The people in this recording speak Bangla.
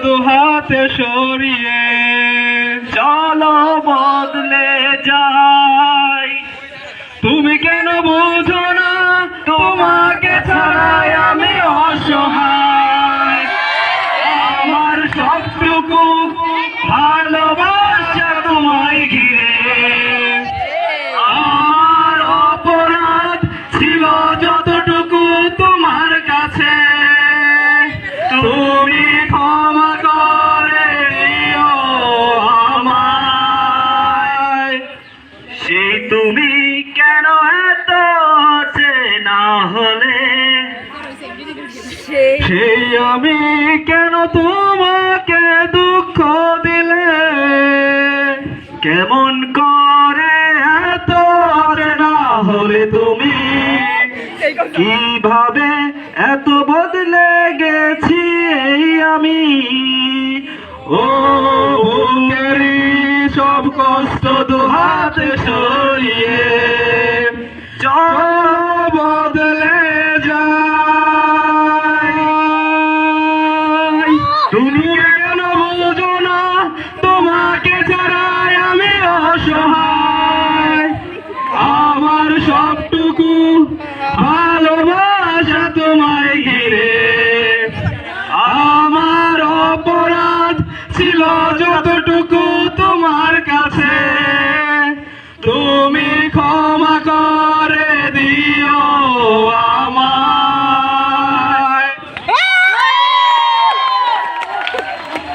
দুহাতে সরিয়ে চলো বদলে যাই। তুমি কেন বুঝো না তোমাকে ছাড়াই আমি অসহায়। আমার সবটুকু ভালোবাসা তোমায় ঘিরে, আমার অপরাধ ছিল যতটুকু তোমার কাছে, তুমি ক্ষমা করে দিও আমায়। সেই তুমি কেন এত চেনা হলে, সেই আমি কেন তোমাকে দুঃখ দিলে, কেমন করে এত চেনা হলে তুমি, কিভাবে এত বদলে গেছি এই আমি। ও বুকেরই সব কষ্ট দুহাতে সরিয়ে চলো বদলে যাই। তুমি কেন বুঝো না তোমাকে ছাড়াই আমি অসহায়। আমার সবটুকু ভালোবাসা তোমায় ঘিরে, আমার অপরাধ ছিল যতটুকু তোমার কাছে, তুমি